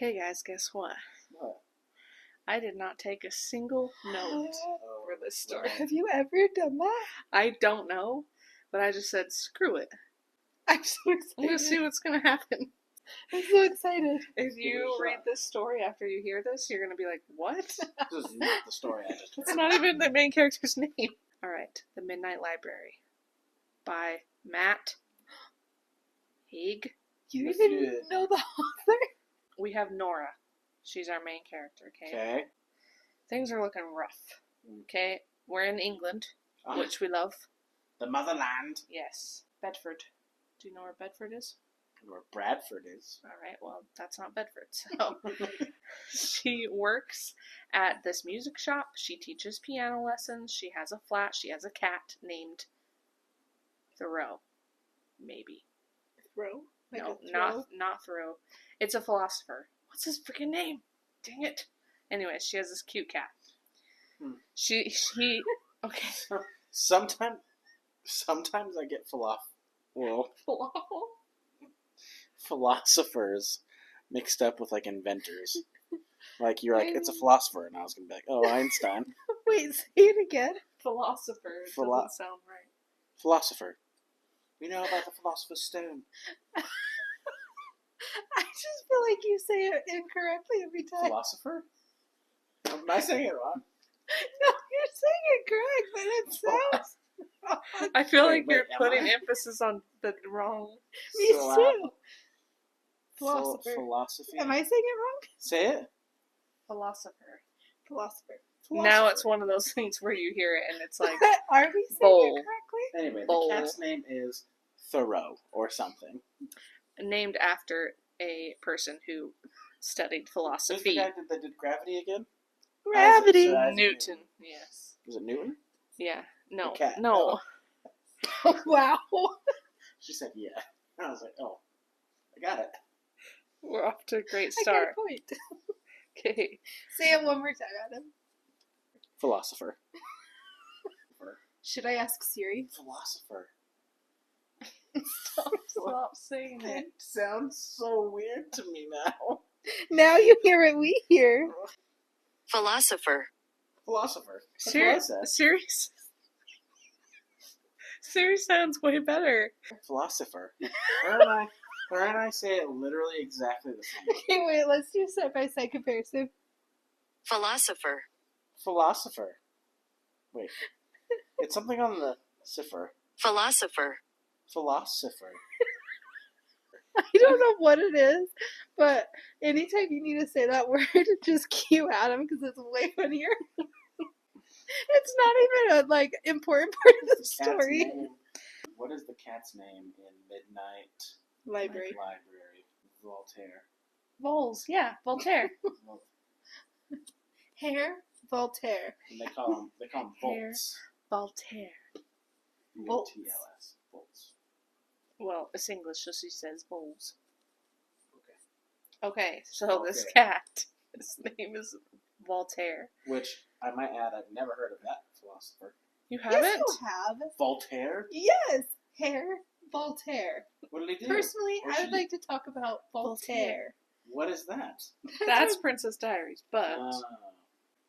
Okay, guys, guess what? What? I did not take a single note for this story. Right. Have you ever done that? I don't know, but I just said, screw it. I'm so excited. I'm going to see what's going to happen. I'm so excited. If you read this story after you hear this, you're going to be like, what? This is not the story I just heard. It's not even the main character's name. All right, The Midnight Library by Matt Haig. You If even you- know the author? We have Nora. She's our main character, okay? Okay. Things are looking rough, okay? We're in England, Ah, which we love. the motherland. Yes. Bedford. Do you know where Bedford is? Where Bradford is. All right, well, that's not Bedford. So she works at this music shop. She teaches piano lessons. She has a flat. She has a cat named Thoreau. Maybe. Throw? Like No, a throw? not Thoreau. It's a philosopher. What's his freaking name? Dang it. Anyways, she has this cute cat. She okay. Sometimes I get philosophers mixed up with like inventors. Like you're like, it's a philosopher, and I was gonna be like, oh, Einstein. Wait, say it again. Philosopher. It Philo- doesn't sound right. Philosopher. We know about the Philosopher's Stone. I just feel like you say it incorrectly every time. Philosopher? Am I saying it wrong? No, you're saying it correct, but it sounds wrong. I feel Wait, like you're am putting I? emphasis on the wrong. Me Phila- too. Philosopher. Philosophy. Am I saying it wrong? Say it. Philosopher. Philosopher. Now it's one of those things where you hear it and it's like, Are we saying Bowl. it correctly? Anyway, Bowl. the cat's name is Thoreau or something. named after a person who studied Who's the philosophy. guy that did Gravity again? Gravity. Sir Isaac Newton. Yes. Was it Newton? Yeah. No. The cat. No. Oh. Wow. She said yeah. And I was like, oh, I got it. We're off to a great I got start. a point. Okay. Say it one more time, Adam. Philosopher. Should I ask Siri? Philosopher. Stop saying it. It sounds so weird to me now. Now you hear what we hear. Philosopher. Philosopher. That's Siri. what I said. Siri sounds way better. Philosopher. Her and I say it literally exactly the same. Okay, wait, let's do side-by-side comparison. Philosopher. Philosopher. Wait. It's something on the cipher. Philosopher. Philosopher. I don't know what it is, but anytime you need to say that word, just cue Adam because it's way funnier. It's not even a important part of the Cat's story. name. What is the cat's name in Midnight Library. Library? Voltaire. Vols. Yeah. Voltaire. Hair. Voltaire. And they call him Hair. Volts. Voltaire. V-O-T-L-S. Volts. Well, it's English, so she says bowls. Okay. Okay, so this Okay. cat, his name is Voltaire. Which I might add, I've never heard of that philosopher. You haven't? Yes, you have. Voltaire? Yes. Hair. Voltaire. What did he do? Personally, Or I would she? like to talk about Voltaire. What is that? That's Princess Diaries, but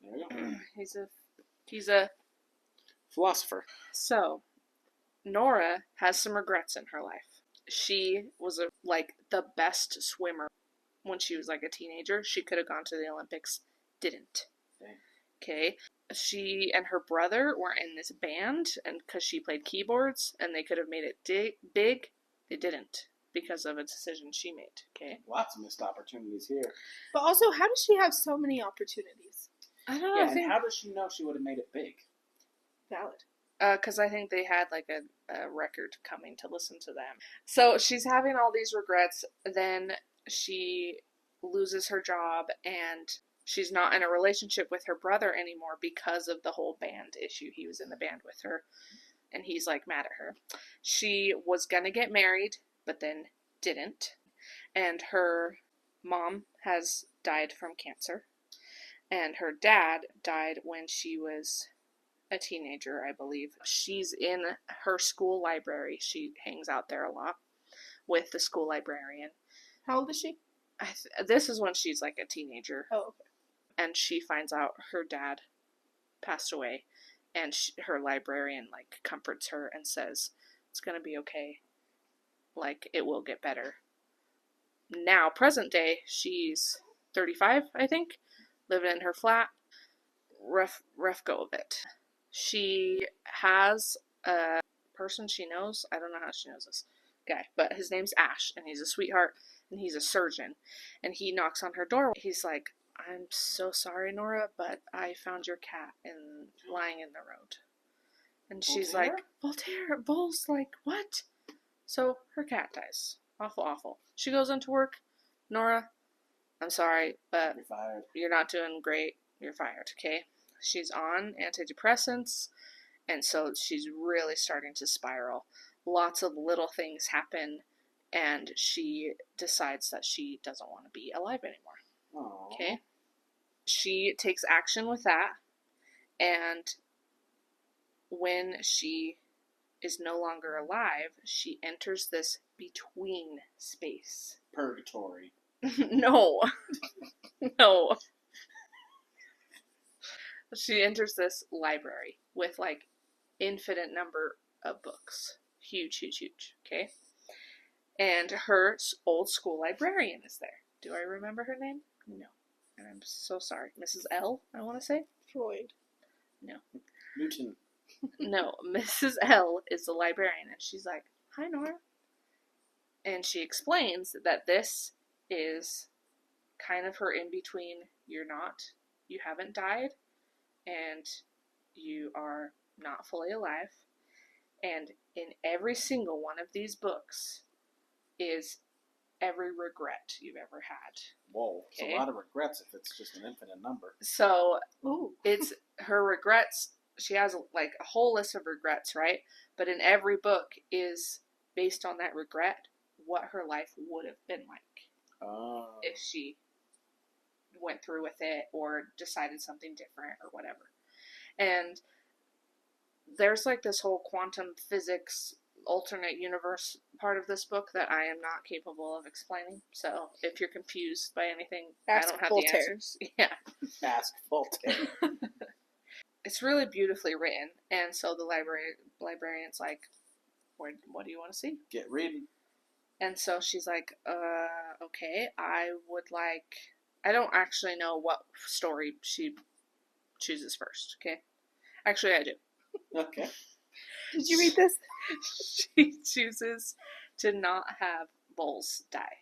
There you go. he's a Philosopher. so Nora has some regrets in her life. She was the best swimmer when she was like a teenager. She could have gone to the Olympics, didn't. Dang. Okay. She and her brother were in this band, and because she played keyboards, and they could have made it big, they didn't because of a decision she made. Okay. Lots of missed opportunities here. But also, how does she have so many opportunities? I don't know. Yeah, I and think how does she know she would have made it big? Valid. because I think they had like a record coming to listen to them. So she's having all these regrets. Then she loses her job and she's not in a relationship with her brother anymore because of the whole band issue. He was in the band with her and he's like mad at her. She was gonna get married, but then didn't. And her mom has died from cancer. And her dad died when she was a teenager, I believe. She's in her school library. She hangs out there a lot with the school librarian. How old is she? this is when she's like a teenager. Oh, okay. And she finds out her dad passed away, and her librarian like comforts her and says it's gonna be okay, like it will get better. Now present day, she's 35, I think, living in her flat. Rough go of it. She has a person she knows. I don't know how she knows this guy, but his name's Ash, and he's a sweetheart, and he's a surgeon. And he knocks on her door. He's like, I'm so sorry, Nora, but I found your cat lying in the road. And she's Voltaire? like, Voltaire, Vols, like, what? So her cat dies. Awful, awful. She goes into work. Nora, I'm sorry, but You're fired. you're not doing great. You're fired, okay? She's on antidepressants, and so she's really starting to spiral. Lots of little things happen, and she decides that she doesn't want to be alive anymore. Aww. Okay? She takes action with that, and when she is no longer alive, she enters this between space. Purgatory. No. No. She enters this library with like infinite number of books. Huge, huge, huge. Okay? And her old school librarian is there. Do I remember her name? No. And I'm so sorry. Mrs. L, I want to say? Freud. No. Newton. No. Mrs. L is the librarian, and she's like, hi, Nora. And she explains that this is kind of her in between. You haven't died, and you are not fully alive. And in every single one of these books is every regret you've ever had. Whoa. It's Okay. a lot of regrets if it's just an infinite number. So Ooh. it's her regrets. She has like a whole list of regrets, right? But in every book is based on that regret what her life would have been like if she went through with it or decided something different or whatever. And there's like this whole quantum physics alternate universe part of this book that I am not capable of explaining. So if you're confused by anything, Ask I don't have Voltaire. the answers. Yeah. Ask Voltaire. It's really beautifully written, and so the librarian's like, what do you want to see? Get reading. And so she's like, okay, I don't actually know what story she chooses first, okay? Actually, I do. Okay. Did you read this? She chooses to not have Bowles die.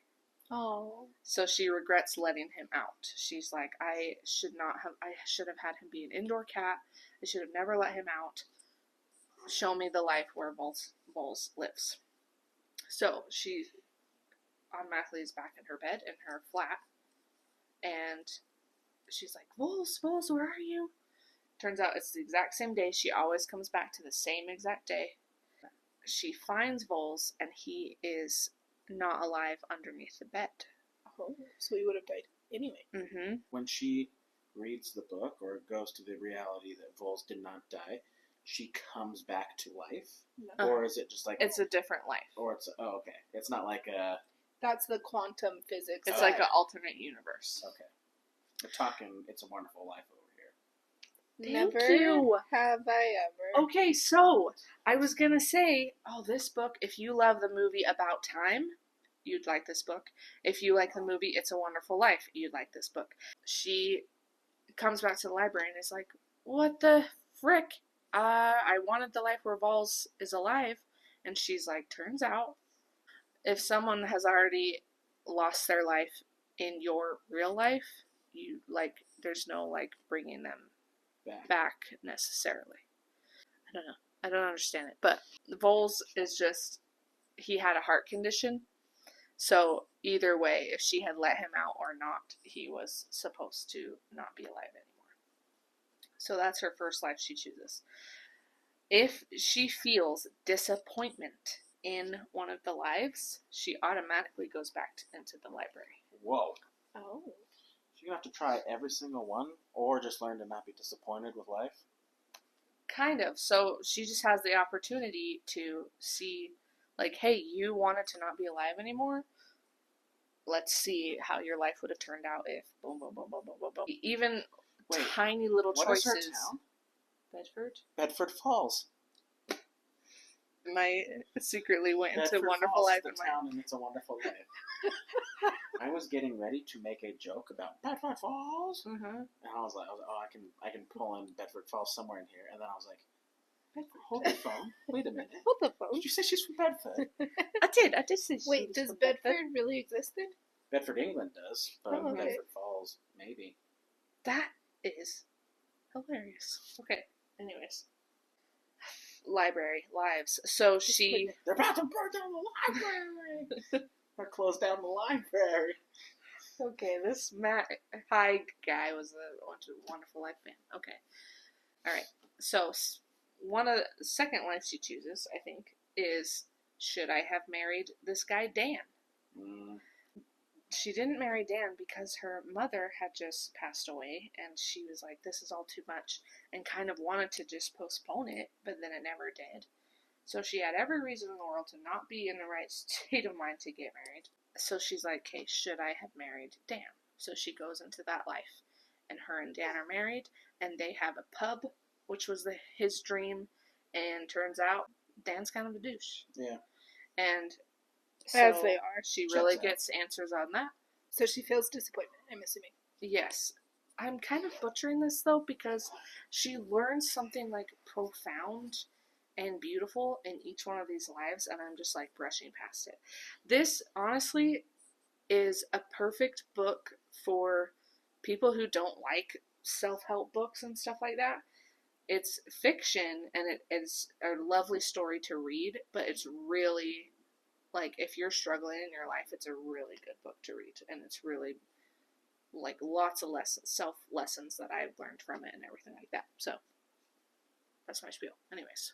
Oh. So she regrets letting him out. She's like, I should have had him be an indoor cat. I should have never let him out. Show me the life where Bowles lives. So she automatically is back in her bed in her flat. And she's like, Bowles, where are you? Turns out it's the exact same day. She always comes back to the same exact day. She finds Bowles, and he is not alive underneath the bed. Oh, so he would have died anyway. Mm-hmm. When she reads the book or goes to the reality that Voles did not die, she comes back to life? No. Or is it just like... It's a different life. Or it's... Oh, okay. It's not like a... That's the quantum physics. It's Oh. like an alternate universe. Okay. We're talking It's a Wonderful Life over here. Thank Never you. have I ever. Okay, so I was gonna say, this book, if you love the movie About Time, you'd like this book. If you like the movie It's a Wonderful Life, you'd like this book. She comes back to the library and is like, what the frick? I wanted the life where Voles is alive. And she's like, turns out, if someone has already lost their life in your real life, there's no, bringing them back necessarily. I don't know. I don't understand it. But Voles is just, he had a heart condition. So either way, if she had let him out or not, he was supposed to not be alive anymore. So that's her first life she chooses. If she feels disappointment in one of the lives, she automatically goes back into the library. Whoa. Oh. So you have to try every single one, or just learn to not be disappointed with life? Kind of. So she just has the opportunity to see, hey, you wanted to not be alive anymore? let's see how your life would have turned out if boom, boom, boom, boom, boom, boom, boom. Even Wait, tiny little what choices. is her town? Bedford? Bedford Falls. I secretly went into Bedford Wonderful Falls Life is the in my... town, and It's a Wonderful Life. I was getting ready to make a joke about Bedford Falls, Mm-hmm. and I was like, oh, I can pull in Bedford Falls somewhere in here, and then I was like, Bedford, hold the phone. Wait a minute. Hold the phone. Did you say she's from Bedford? I did say she Wait, was does from Bedford really exist then? Bedford, England does, but Oh, okay. Bedford Falls, maybe. That is hilarious. Okay, anyways. Library, lives. So she... They're about to burn down the library! Or close down the library. Okay, this Matt Haig guy was a Wonderful Life fan. Okay. Alright, so one of the second life she chooses, I think, is, should I have married this guy Dan? She didn't marry Dan because her mother had just passed away, and she was like, this is all too much, and kind of wanted to just postpone it, but then it never did. So she had every reason in the world to not be in the right state of mind to get married. So she's like, okay, should I have married Dan? So she goes into that life, and her and Dan are married, and they have a pub, which was his dream, and turns out Dan's kind of a douche. Yeah. And so As they are. she Checks really out. gets answers on that. So she feels disappointment, I'm assuming. Yes. I'm kind of butchering this, though, because she learns something, like, profound and beautiful in each one of these lives, and I'm just, like, brushing past it. This, honestly, is a perfect book for people who don't like self-help books and stuff like that. It's fiction, and it is a lovely story to read, but it's really... like, if you're struggling in your life, it's a really good book to read. And it's really, like, lots of lessons that I've learned from it and everything like that. So, that's my spiel. Anyways.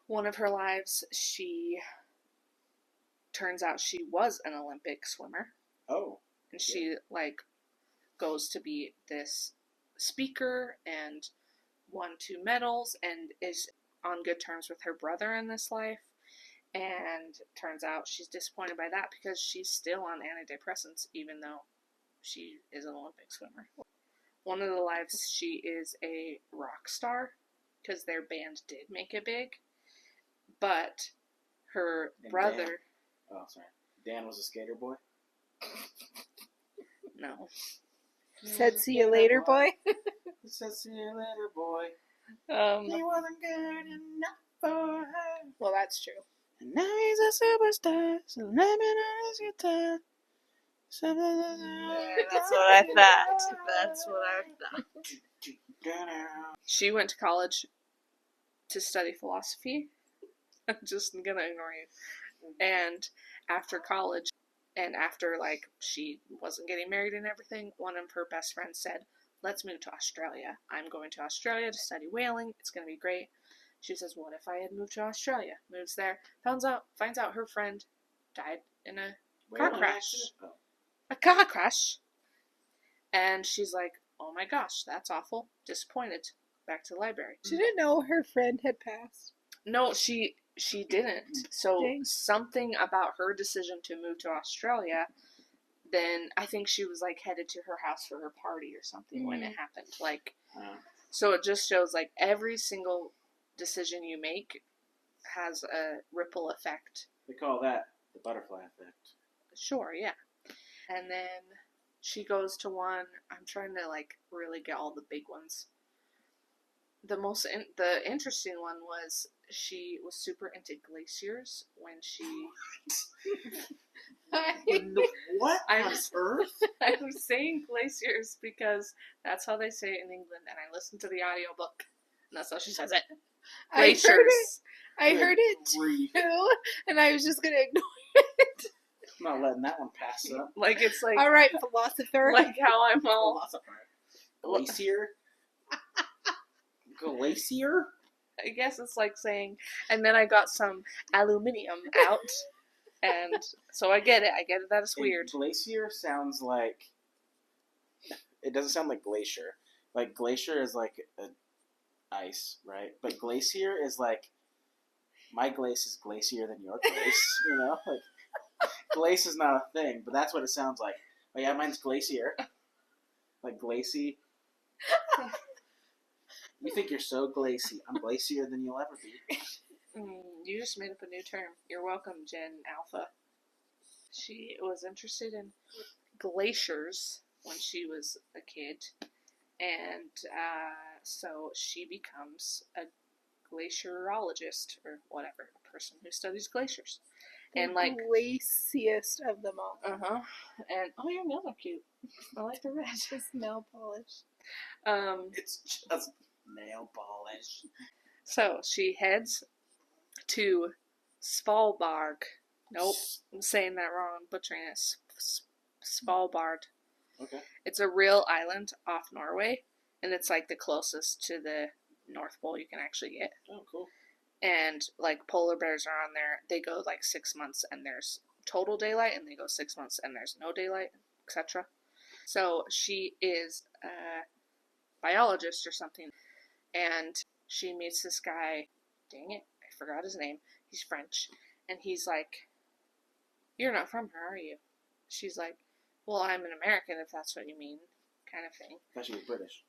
One of her lives, turns out she was an Olympic swimmer. Oh. And she, like, goes to be this speaker and won 2 medals and is on good terms with her brother in this life. And turns out she's disappointed by that because she's still on antidepressants even though she is an Olympic swimmer. One of the lives, she is a rock star because their band did make it big. But her brother... Oh, sorry. Dan was a skater boy? No. Said see you later, boy. He said see you later, boy. He wasn't good enough for her. Well, that's true. And now he's a superstar, so let me know his guitar. That's what I thought. That's what I thought. She went to college to study philosophy. I'm just gonna ignore you. And after college, and after, like, she wasn't getting married and everything, one of her best friends said, let's move to Australia. I'm going to Australia to study whaling. It's gonna be great. She says, what if I had moved to Australia? Moves there, finds out her friend died in a car crash. A car crash. And she's like, oh my gosh, that's awful. Disappointed. Back to the library. She didn't know her friend had passed. No, she didn't. So Dang. something about her decision to move to Australia, then I think she was, like, headed to her house for her party or something when it happened. Like, so it just shows, like, every single decision you make has a ripple effect. They call that the butterfly effect. Sure, yeah. And then she goes to one, I'm trying to, like, really get all the big ones. The interesting one was she was super into glaciers when she... What on earth? I'm saying glaciers because that's how they say it in England, and I listened to the audiobook, and that's how she says it. Glaciers. I heard it too, and I was just gonna ignore it. I'm not letting that one pass up. Like, it's like... All right, philosopher. Like how I'm all... Philosopher. Glacier? Glacier? I guess it's like saying, and then I got some aluminium out, and so I get it. That it's weird. Glacier sounds like... It doesn't sound like glacier. Like, glacier is like ice, right? But glacier is like, my glace is glacier than your glace, you know? Like, Glace is not a thing, but that's what it sounds like. Oh yeah, mine's glacier. Like glacy. You think you're so glacy. I'm glacier than you'll ever be. You just made up a new term. You're welcome, Gen Alpha. She was interested in glaciers when she was a kid, and so she becomes a glacierologist or whatever, a person who studies glaciers. And like glaciest of them all. And oh, your nails are cute. I like the red. Just nail polish. It's just nail polish. So she heads to Svalbard. Nope, I'm saying that wrong. Butchering it. Svalbard. Okay. It's a real island off Norway, and it's like the closest to the North Pole you can actually get. Oh, cool. And like polar bears are on there. They go like 6 months and there's total daylight, and they go 6 months and there's no daylight, etc. So she is a biologist or something, and she meets this guy. Dang it, I forgot his name. He's French, and he's like, "You're not from here, are you?" She's like, "Well, I'm an American, if that's what you mean," kind of thing. I thought she was British.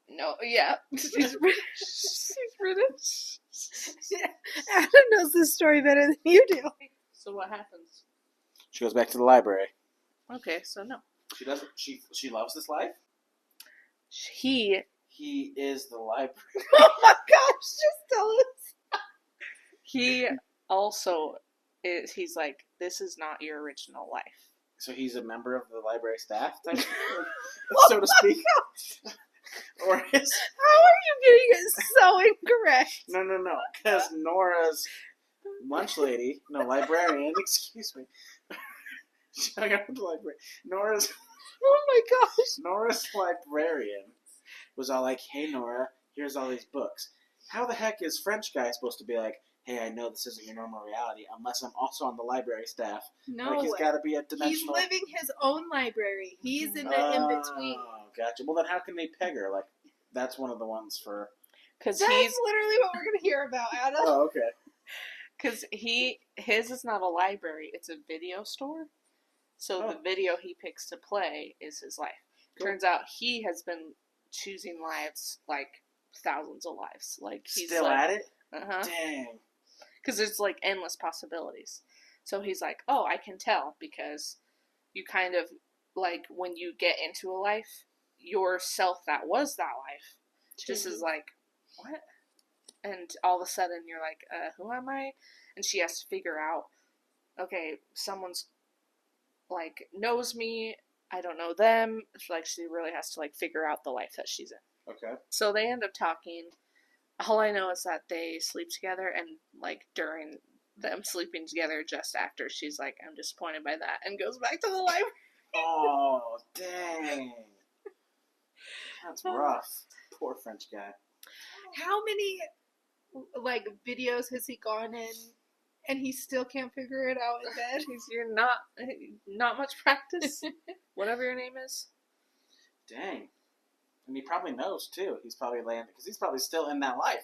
No, yeah, she's British. She's British. Adam knows this story better than you do. So what happens? She goes back to the library. Okay, so no. She doesn't. She loves this life. He is the library. Oh my gosh, just tell us. He also is. He's like, this is not your original life. So he's a member of the library staff, so to speak. Or is... How are you getting it so incorrect? No. Because Nora's lunch lady, librarian, excuse me. I got the library. Oh my gosh. Nora's librarian was all like, "Hey Nora, here's all these books." How the heck is French guy supposed to be like, "Hey, I know this isn't your normal reality," unless I'm also on the library staff? No, like he's got to be a he's dimensional. living his own library. He's in the in between. Oh, gotcha. Well, then how can they peg her? Like, that's one of the ones for. Because That's he's literally what we're gonna hear about, Adam. Oh, okay. because his is not a library; it's a video store. So the video he picks to play is his life. Cool. Turns out he has been choosing lives, like thousands of lives. Like he's Still like, at it? Dang. Because there's like endless possibilities. So he's like, oh, I can tell, because you kind of like when you get into a life, yourself that was that life just is like, what? And all of a sudden you're like, who am I? And she has to figure out, okay, someone's like knows me, I don't know them. Like she really has to like figure out the life that she's in. Okay. So they end up talking. All I know is that they sleep together, and like during them sleeping together, just after, she's like, I'm disappointed by that, and goes back to the library. Oh, dang. That's rough. Poor French guy. How many like videos has he gone in and he still can't figure it out in bed? You're not much practice. Whatever your name is. Dang. And he probably knows too. He's probably landed because he's probably still in that life.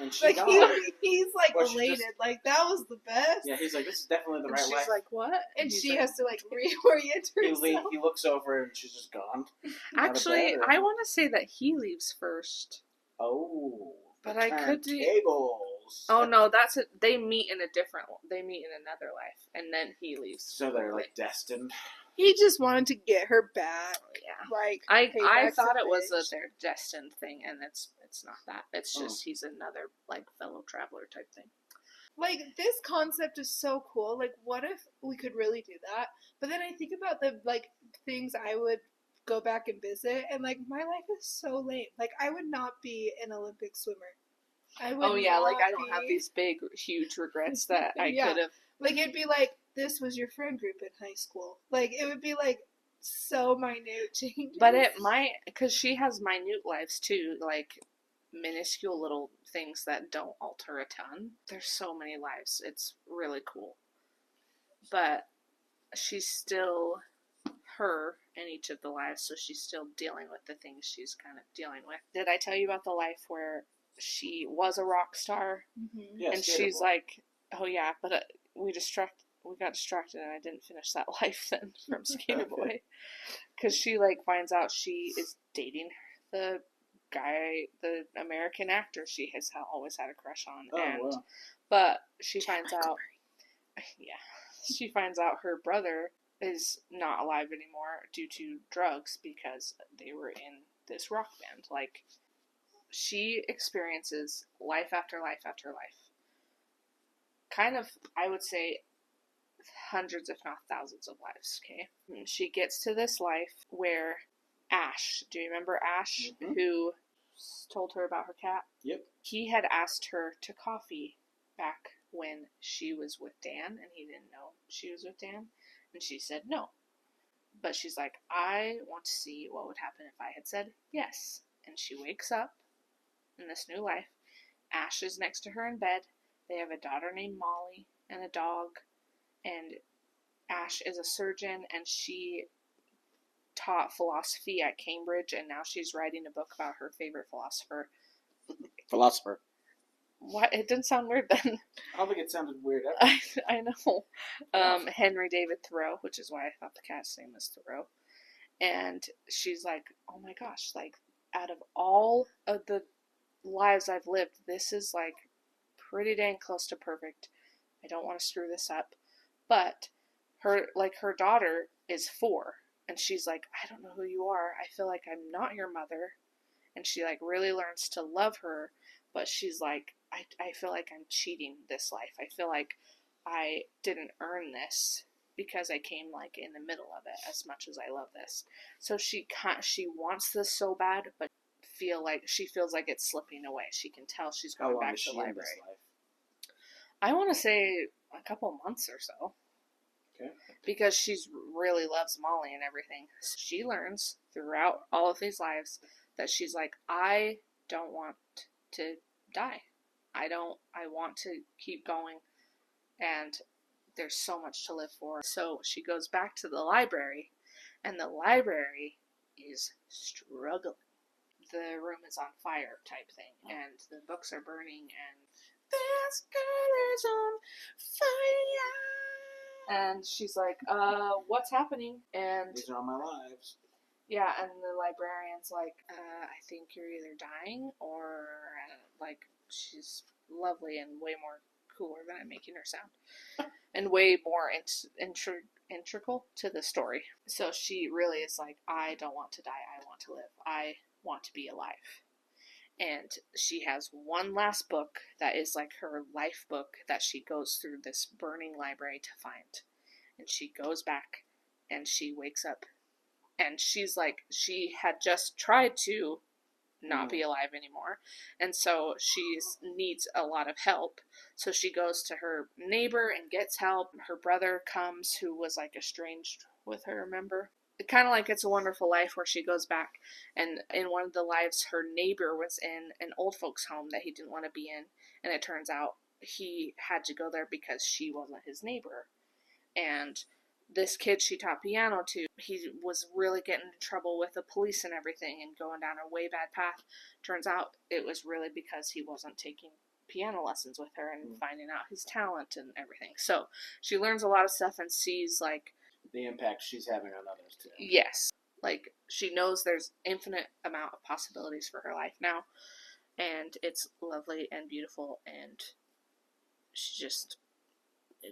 And she's Like gone. he's like Or she elated, just- like that was the best. Yeah, he's like, this is definitely the And right she's life. like, what? And he's she like, has to like reorient herself. He looks over and she's just gone. actually, I want to say that he leaves first. Oh. But I could be. Tables. Oh no, that's it. They meet in another life, and then he leaves. So they're like destined. He just wanted to get her back. Yeah. Like I payback's thought a it was bitch. their destined thing, and it's not that. It's just he's another like fellow traveler type thing. Like, this concept is so cool. Like, what if we could really do that? But then I think about the, like, things I would go back and visit, and, like, my life is so lame. Like, I would not be an Olympic swimmer. I would Oh yeah, like not I don't have be- these big, huge regrets that I Yeah. could have. Like, it'd be like, this was your friend group in high school. Like, it would be, like, so minute changes. But it might, because she has minute lives too, like minuscule little things that don't alter a ton. There's so many lives. It's really cool. But she's still her in each of the lives, so she's still dealing with the things she's kind of dealing with. Did I tell you about the life where she was a rock star? Mhm. Yeah, And she's like, oh yeah, but we we got distracted and I didn't finish that life then from Skater Boy. Because she, like, finds out she is dating the guy, the American actor she has always had a crush on. Wow. But she finds out, yeah, she finds out her brother is not alive anymore due to drugs because they were in this rock band. Like, she experiences life after life after life. Kind of, I would say, hundreds, if not thousands of lives, okay? And she gets to this life where Ash, do you remember Ash, who told her about her cat? Yep. He had asked her to coffee back when she was with Dan, and he didn't know she was with Dan, and she said no. But she's like, I want to see what would happen if I had said yes. And she wakes up in this new life. Ash is next to her in bed. They have a daughter named Molly and a dog. And Ash is a surgeon, and she taught philosophy at Cambridge, and now she's writing a book about her favorite philosopher. Philosopher. What? It didn't sound weird then. I don't think it sounded weird ever. I know. Henry David Thoreau, which is why I thought the cat's name was Thoreau. And she's like, oh my gosh, like, out of all of the lives I've lived, this is, like, pretty dang close to perfect. I don't want to screw this up. But her daughter is 4, and she's like, I don't know who you are. I feel like I'm not your mother. And she, like, really learns to love her, but she's like, I feel like I'm cheating this life. I feel like I didn't earn this because I came, like, in the middle of it as much as I love this. So she wants this so bad, but she feels like it's slipping away. She can tell she's going back to the library. I want to say a couple months or so. Okay. Because she really loves Molly and everything. She learns throughout all of these lives that she's like, I don't want to die. I want to keep going, and there's so much to live for. So she goes back to the library, and the library is struggling. The room is on fire type thing, and the books are burning, and this girl is on fire. And she's like, what's happening? And these are all my lives. Yeah, and the librarian's like, I think you're either dying or, like, she's lovely and way more cooler than I'm making her sound. And way more integral to the story. So she really is like, I don't want to die, I want to live. I want to be alive. And she has one last book that is like her life book that she goes through this burning library to find. And she goes back and she wakes up. And she's like, she had just tried to not be alive anymore. And so she needs a lot of help. So she goes to her neighbor and gets help. Her brother comes, who was like estranged with her, remember? Kind of like It's a Wonderful Life, where she goes back. And in one of the lives, her neighbor was in an old folks home that he didn't want to be in. And it turns out he had to go there because she wasn't his neighbor. And this kid she taught piano to, he was really getting into trouble with the police and everything and going down a way bad path. Turns out it was really because he wasn't taking piano lessons with her and finding out his talent and everything. So she learns a lot of stuff and sees, like, the impact she's having on others too. Yes. Like, she knows there's infinite amount of possibilities for her life now. And it's lovely and beautiful, and she's just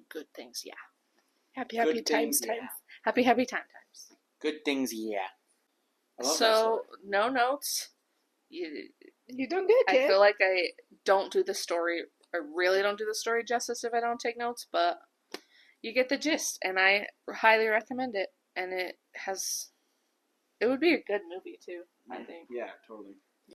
good things, yeah. Happy times. Happy times. Good things, yeah. So, no notes. You're doing good, kid. I feel like I don't do the story, I really don't do the story justice if I don't take notes, but you get the gist, and I highly recommend it, and it would be a good movie, too, I think. Yeah, totally.